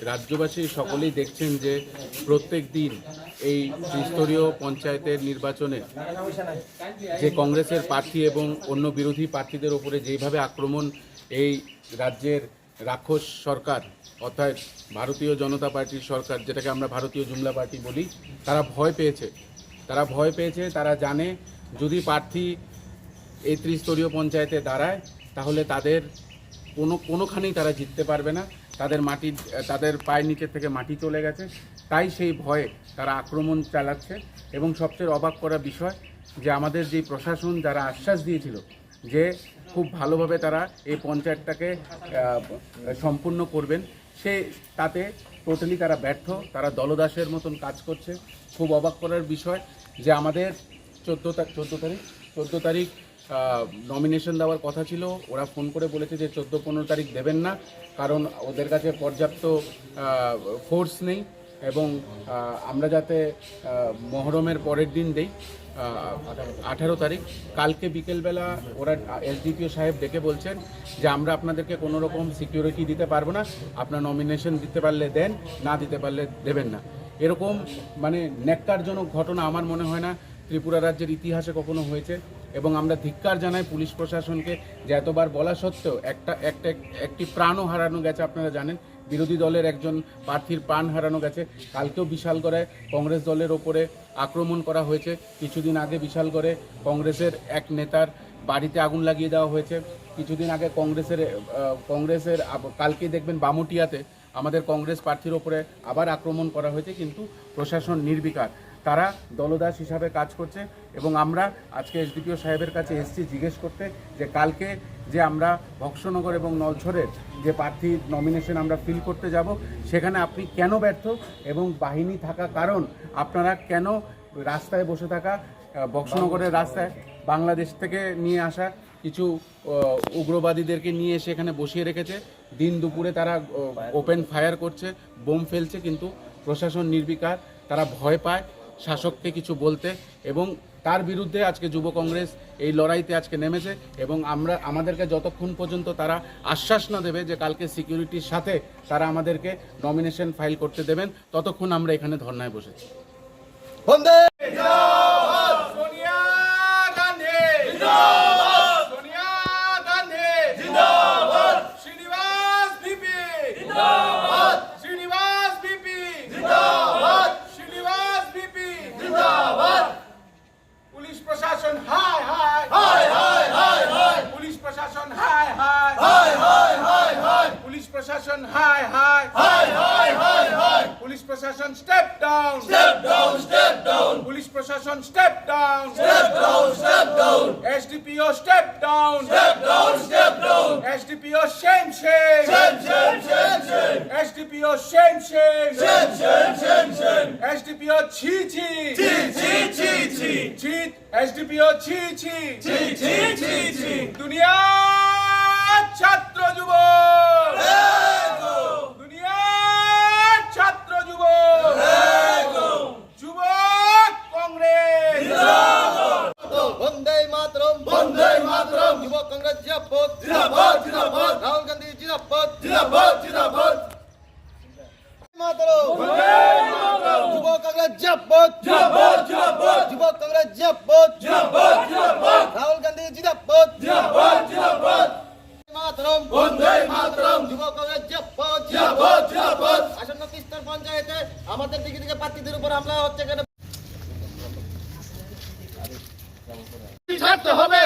রাজ্যবাসী সকলেই দেখছেন যে প্রত্যেক দিন এই ত্রিস্তরীয় পঞ্চায়েতের নির্বাচনে যে কংগ্রেসের প্রার্থী এবং অন্য বিরোধী প্রার্থীদের উপরে যেভাবে আক্রমণ এই রাজ্যের রাক্ষস সরকার অর্থাৎ ভারতীয় জনতা পার্টির সরকার, যেটাকে আমরা ভারতীয় জুমলা পার্টি বলি, তারা ভয় পেয়েছে। তারা জানে যদি প্রার্থী এই ত্রিস্তরীয় পঞ্চায়েতে দাঁড়ায় তাহলে তাদের কোনোখানেই তারা জিততে পারবে না। তাদের পায়ের নিচের থেকে মাটি চলে গেছে, তাই সেই ভয়ে তারা আক্রমণ চালাচ্ছে। এবং সবচেয়ে অবাক করা বিষয় যে আমাদের যে প্রশাসন যারা আশ্বাস দিয়েছিল যে খুব ভালোভাবে তারা এই পঞ্চায়েতটাকে সম্পূর্ণ করবেন, তাতে টোটালি তারা ব্যর্থ। তারা দলদাসের মতন কাজ করছে। খুব অবাক করার বিষয় যে আমাদের 14 তারিখ নমিনেশন দেওয়ার কথা ছিল। ওরা ফোন করে বলেছে যে 14-15 তারিখ দেবেন না, কারণ ওদের কাছে পর্যাপ্ত ফোর্স নেই। এবং আমরা যাতে মহরমের পরের দিন দেই 18 তারিখ, কালকে বিকেলবেলা ওরা এসডিপিও সাহেব ডেকে বলছেন যে আমরা আপনাদেরকে কোনো রকম সিকিউরিটি দিতে পারবো না, আপনার নমিনেশন দিতে পারলে দেন, না দিতে পারলে দেবেন না। এরকম মানে ন্যাক্কারজনক ঘটনা আমার মনে হয় না ত্রিপুরা রাজ্যের ইতিহাসে কখনো হয়েছে। এবং আমরা ধিক্কার জানাই পুলিশ প্রশাসনকে যে এতবার বলা সত্ত্বেও একটি প্রাণও হারানো গেছে। আপনারা জানেন বিরোধী দলের একজন প্রার্থীর প্রাণ হারানো গেছে। কালকেও বিশালগড়ে কংগ্রেস দলের ওপরে আক্রমণ করা হয়েছে। কিছুদিন আগে বিশালগড়ে কংগ্রেসের এক নেতার বাড়িতে আগুন লাগিয়ে দেওয়া হয়েছে। কিছুদিন আগে কংগ্রেসের কালকে দেখবেন বামুটিয়াতে আমাদের কংগ্রেস প্রার্থীর ওপরে আবার আক্রমণ করা হয়েছে, কিন্তু প্রশাসন নির্বিকার। তারা দলদাস হিসাবে কাজ করছে। এবং আমরা আজকে এসডিপিও সাহেবের কাছে এসেছি জিজ্ঞেস করতে যে কালকে যে আমরা ভক্সনগর এবং নলছড়ের যে প্রার্থী নমিনেশন আমরা ফিল করতে যাব, সেখানে আপনি কেন ব্যর্থ, এবং বাহিনী থাকা কারণ আপনারা কেন রাস্তায় বসে থাকা ভক্সনগরের রাস্তায় বাংলাদেশ থেকে নিয়ে আসা কিছু উগ্রবাদীদেরকে নিয়ে এসে এখানে বসিয়ে রেখেছে। দিন দুপুরে তারা ওপেন ফায়ার করছে, বোম ফেলছে, কিন্তু প্রশাসন নির্বিকার। তারা ভয় পায় শাসককে কিছু বলতে, এবং তার বিরুদ্ধে আজকে যুব কংগ্রেস এই লড়াইতে আজকে নেমেছে। এবং আমাদেরকে যতক্ষণ পর্যন্ত তারা আশ্বাস না দেবে যে কালকে সিকিউরিটির সাথে তারা আমাদেরকে নমিনেশন ফাইল করতে দেবেন, ততক্ষণ আমরা এখানে ধর্নায় বসেছি। Police Prasashan, step down. Step down, step down. Police Prasashan, step down. Step down, step down. SDPO, step down. Step down, step down. SDPO, shame, shame. Shame, shame, shame, shame. SDPO, shame, shame. Shame, shame, shame, shame. SDPO, chi, chi. Chi, chi, chi, chi. Cheat. SDPO, chi, chi. Chi, chi, chi, chi. Dunia, Chhatro Jubo. Rahul Gandhi जिंदाबाद जिंदाबाद जिंदाबाद युवा कांग्रेस जिंदाबाद जिंदाबाद जिंदाबाद युवा कांग्रेस जिंदाबाद जिंदाबाद जिंदाबाद राहुल गांधी जिंदाबाद जिंदाबाद जिंदाबाद मातरम वंदे मातरम युवा कांग्रेस जिंदाबाद जिंदाबाद जिंदाबाद আসন্ন তিস্তার পঞ্চায়েতে আমাদের দিকে দিকে প্রার্থীদের উপর হামলা হচ্ছে, কেন ছাড়তে হবে